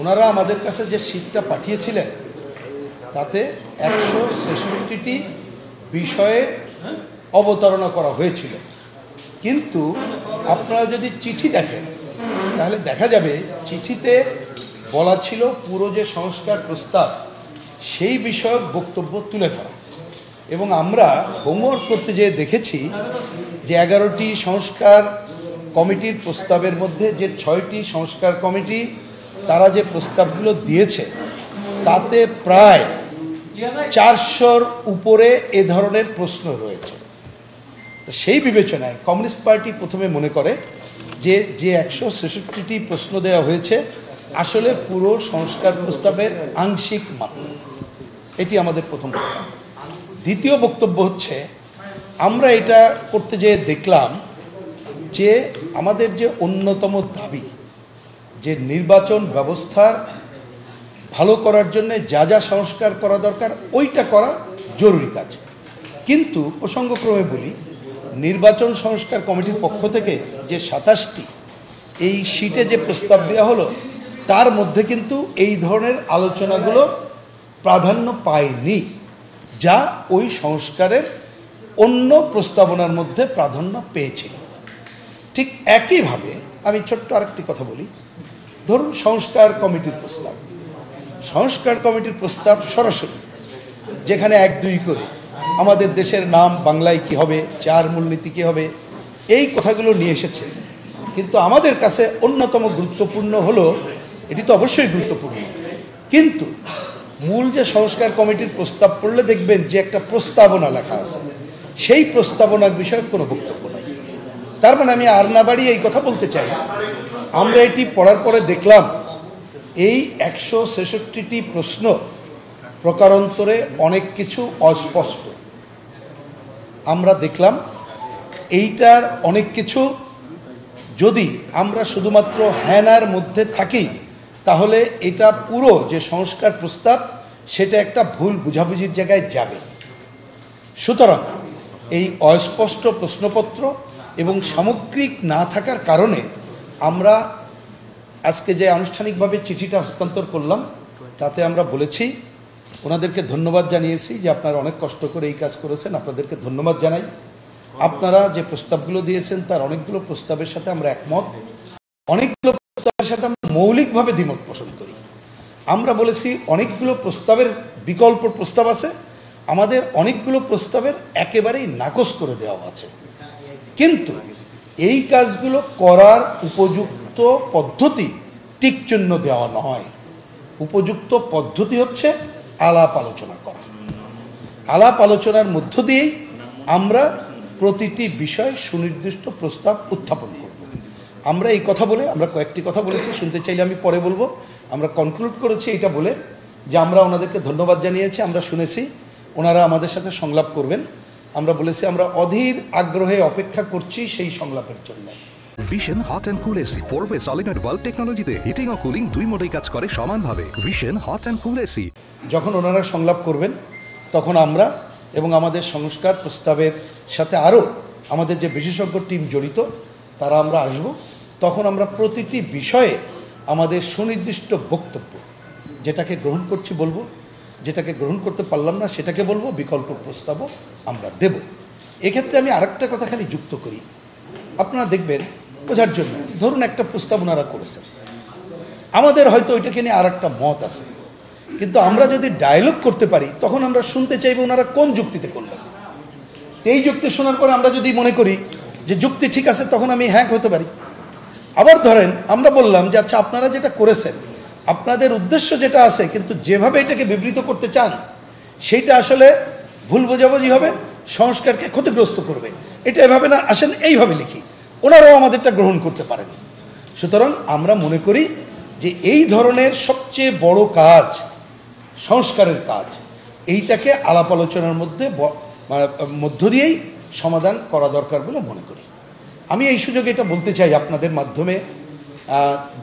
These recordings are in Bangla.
ওনারা আমাদের কাছে যে শীটটা পাঠিয়েছিলেন তাতে 166টি বিষয়ে অবতারণা করা হয়েছিল, কিন্তু আপনারা যদি চিঠি দেখেন তাহলে দেখা যাবে চিঠিতে বলা ছিল পুরো যে সংস্কার প্রস্তাব সেই বিষয়ক বক্তব্য তুলে ধরা। এবং আমরা হোমওয়ার্ক করতে যেয়ে দেখেছি যে 11টি সংস্কার কমিটির প্রস্তাবের মধ্যে যে 6টি সংস্কার কমিটি তারা যে প্রস্তাবগুলো দিয়েছে তাতে প্রায় 400-র উপরে এ ধরনের প্রশ্ন রয়েছে। তো সেই বিবেচনায় কমিউনিস্ট পার্টি প্রথমে মনে করে যে 166টি প্রশ্ন দেওয়া হয়েছে আসলে পুরো সংস্কার প্রস্তাবের আংশিক মাত্র। এটি আমাদের প্রথম কথা। দ্বিতীয় বক্তব্য হচ্ছে, আমরা এটা করতে যেয়ে দেখলাম যে আমাদের যে অন্যতম দাবি যে নির্বাচন ব্যবস্থার ভালো করার জন্য যা যা সংস্কার করা দরকার ওইটা করা জরুরি কাজ, কিন্তু প্রসঙ্গক্রমে বলি নির্বাচন সংস্কার কমিটির পক্ষ থেকে যে 27টি এই শীটে যে প্রস্তাব দেওয়া হলো তার মধ্যে কিন্তু এই ধরনের আলোচনাগুলো প্রাধান্য পায়নি, যা ওই সংস্কারের অন্য প্রস্তাবনার মধ্যে প্রাধান্য পেয়েছিল। ঠিক একইভাবে আমি ছোট্ট আরেকটি কথা বলি, ধরুন সংস্কার কমিটির প্রস্তাব সরাসরি যেখানে 1-2 করে আমাদের দেশের নাম বাংলায় কী হবে, 4 মূলনীতি কী হবে, এই কথাগুলো নিয়ে এসেছে। কিন্তু আমাদের কাছে অন্যতম গুরুত্বপূর্ণ হলো, এটি তো অবশ্যই গুরুত্বপূর্ণ, কিন্তু মূল যে সংস্কার কমিটির প্রস্তাব পড়লে দেখবেন যে একটা প্রস্তাবনা লেখা আছে, সেই প্রস্তাবনার বিষয়ে কোনো বক্তব্য নাই। তার মানে আমি আর না বাড়িয়ে এই কথা বলতে চাই, আমরা এটি পড়ার পরে দেখলাম এই 166টি প্রশ্ন প্রকারান্তরে অনেক কিছু অস্পষ্ট। আমরা দেখলাম এইটার অনেক কিছু যদি আমরা শুধুমাত্র হ্যানার মধ্যে থাকি তাহলে এটা পুরো যে সংস্কার প্রস্তাব সেটা একটা ভুল বুঝাবুঝির জায়গায় যাবে। সুতরাং এই অস্পষ্ট প্রশ্নপত্র এবং সামগ্রিক না থাকার কারণে আমরা আজকে যে আনুষ্ঠানিকভাবে চিঠিটা হস্তান্তর করলাম তাতে আমরা বলেছি, ওনাদেরকে ধন্যবাদ জানিয়েছি যে আপনারা অনেক কষ্ট করে এই কাজ করেছেন, আপনাদেরকে ধন্যবাদ জানাই। আপনারা যে প্রস্তাবগুলো দিয়েছেন তার অনেকগুলো প্রস্তাবের সাথে আমরা একমত, অনেকগুলো প্রস্তাবের সাথে আমরা মৌলিকভাবে দ্বিমত পোষণ করি। আমরা বলেছি অনেকগুলো প্রস্তাবের বিকল্প প্রস্তাব আছে, আমাদের অনেকগুলো প্রস্তাবের একেবারেই নাকচ করে দেওয়া আছে, কিন্তু এই কাজগুলো করার উপযুক্ত পদ্ধতি টিকচিহ্ন দেওয়া নয়। উপযুক্ত পদ্ধতি হচ্ছে আলাপ আলোচনা করা। আলাপ আলোচনার মধ্য দিয়েই আমরা প্রতিটি বিষয় সুনির্দিষ্ট প্রস্তাব উত্থাপন করব। আমরা এই কথা বলে, আমরা কয়েকটি কথা বলেছি, শুনতে চাইলে আমি পরে বলবো। আমরা কনক্লুড করেছি এটা বলে যে আমরা ওনাদেরকে ধন্যবাদ জানিয়েছি, আমরা শুনেছি ওনারা আমাদের সাথে সংলাপ করবেন। আমরা বলেছি আমরা অধীর আগ্রহে অপেক্ষা করছি সেই সংলাপের জন্য। Vision hot and cool AC 4-ওয়ে সলিনয়েড ভালভ টেকনোলজিতে হিটিং ও কুলিং 2 মোডেই কাজ করে সমানভাবে। Vision hot and cool AC. যখন ওনারা সংলাপ করবেন তখন আমরা এবং আমাদের সংস্কার প্রস্তাবের সাথে আরও আমাদের যে বিশেষজ্ঞ টিম জড়িত তারা আমরা আসব, তখন আমরা প্রতিটি বিষয়ে আমাদের সুনির্দিষ্ট বক্তব্য, যেটাকে গ্রহণ করছি বলবো, যেটাকে গ্রহণ করতে পারলাম না সেটাকে বলবো, বিকল্প প্রস্তাবও আমরা দেব। এক্ষেত্রে আমি আরেকটা কথা খালি যুক্ত করি, আপনারা দেখবেন বোঝার জন্য। ধরুন একটা প্রস্তাব ওনারা করেছেন, আমাদের হয়তো ওইটাকে নিয়ে আর একটা মত আছে, কিন্তু আমরা যদি ডায়ালগ করতে পারি তখন আমরা শুনতে চাইব ওনারা কোন যুক্তিতে করলেন। এই যুক্তি শোনার পরে আমরা যদি মনে করি যে যুক্তি ঠিক আছে, তখন আমি হ্যাঁ হতে পারি। আবার ধরেন আমরা বললাম যে আচ্ছা আপনারা যেটা করেছেন, আপনাদের উদ্দেশ্য যেটা আছে, কিন্তু যেভাবে এটাকে বিবৃত করতে চান সেইটা আসলে ভুল বোঝাবুঝি হবে, সংস্কারকে ক্ষতিগ্রস্ত করবে, এটা এভাবে না, আসেন এইভাবে লিখি, ওনারাও আমাদেরটা গ্রহণ করতে পারেন। সুতরাং আমরা মনে করি যে এই ধরনের সবচেয়ে বড় কাজ, সংস্কারের কাজ, এইটাকে আলাপ আলোচনার মধ্য দিয়েই সমাধান করা দরকার বলে মনে করি। আমি এই সুযোগে এটা বলতে চাই আপনাদের মাধ্যমে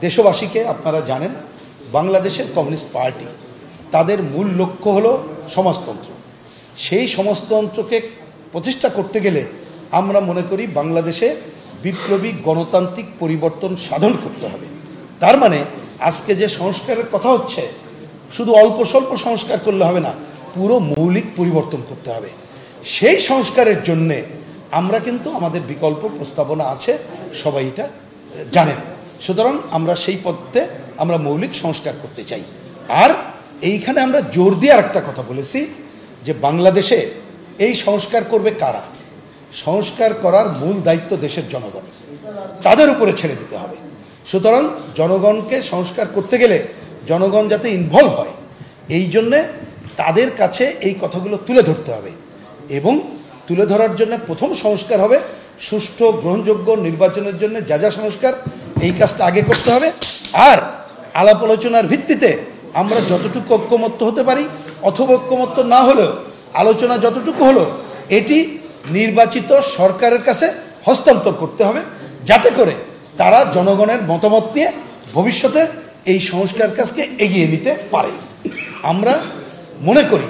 দেশবাসীকে, আপনারা জানেন বাংলাদেশের কমিউনিস্ট পার্টি তাদের মূল লক্ষ্য হলো সমাজতন্ত্র। সেই সমাজতন্ত্রকে প্রতিষ্ঠা করতে গেলে আমরা মনে করি বাংলাদেশে বিপ্লবী গণতান্ত্রিক পরিবর্তন সাধন করতে হবে। তার মানে আজকে যে সংস্কারের কথা হচ্ছে শুধু অল্প স্বল্প সংস্কার করলে হবে না, পুরো মৌলিক পরিবর্তন করতে হবে। সেই সংস্কারের জন্যে আমরা কিন্তু আমাদের বিকল্প প্রস্তাবনা আছে, সবাই এটা জানেন। সুতরাং আমরা সেই পথে আমরা মৌলিক সংস্কার করতে চাই। আর এইখানে আমরা জোর দিয়ে আরেকটা কথা বলেছি যে বাংলাদেশে এই সংস্কার করবে কারা? সংস্কার করার মূল দায়িত্ব দেশের জনগণের, তাদের উপরে ছেড়ে দিতে হবে। সুতরাং জনগণকে সংস্কার করতে গেলে জনগণ যাতে ইনভলভ হয়, এই জন্যে তাদের কাছে এই কথাগুলো তুলে ধরতে হবে। এবং তুলে ধরার জন্য প্রথম সংস্কার হবে সুষ্ঠু গ্রহণযোগ্য নির্বাচনের জন্য যা যা সংস্কার, এই কাজটা আগে করতে হবে। আর আলাপ আলোচনার ভিত্তিতে আমরা যতটুকু ঐক্যমত্য হতে পারি, অথবা ঐক্যমত্য না হলেও আলোচনা যতটুকু হলো, এটি নির্বাচিত সরকারের কাছে হস্তান্তর করতে হবে, যাতে করে তারা জনগণের মতামত নিয়ে ভবিষ্যতে এই সংস্কার কাজকে এগিয়ে নিতে পারে। আমরা মনে করি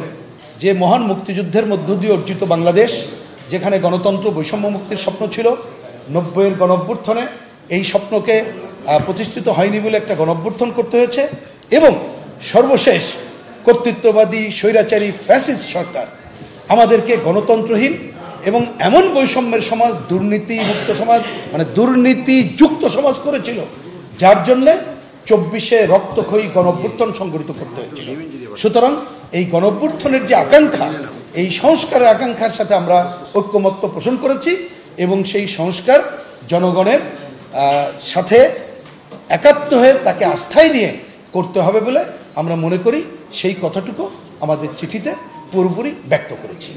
যে মহান মুক্তিযুদ্ধের মধ্য দিয়ে অর্জিত বাংলাদেশ, যেখানে গণতন্ত্র বৈষম্য মুক্তির স্বপ্ন ছিল, 90-এর গণঅভ্যুত্থানে এই স্বপ্নকে প্রতিষ্ঠিত হয়নি বলে একটা গণঅভ্যুত্থান করতে হয়েছে। এবং সর্বশেষ কর্তৃত্ববাদী স্বৈরাচারী ফ্যাসিস্ট সরকার আমাদেরকে গণতন্ত্রহীন এবং এমন বৈষম্যের সমাজ, দুর্নীতিমুক্ত সমাজ, মানে দুর্নীতিযুক্ত সমাজ করেছিল, যার জন্যে 24-এ রক্তক্ষয়ী গণঅভ্যুত্থান সংগঠিত করতে হয়েছিল। সুতরাং এই গণঅভ্যুত্থানের যে আকাঙ্ক্ষা, এই সংস্কারের আকাঙ্ক্ষার সাথে আমরা ঐক্যমত্য পোষণ করেছি এবং সেই সংস্কার জনগণের সাথে একাত্ম হয়ে তাকে আস্থায় নিয়ে করতে হবে বলে আমরা মনে করি। সেই কথাটুকু আমাদের চিঠিতে পুরোপুরি ব্যক্ত করেছি।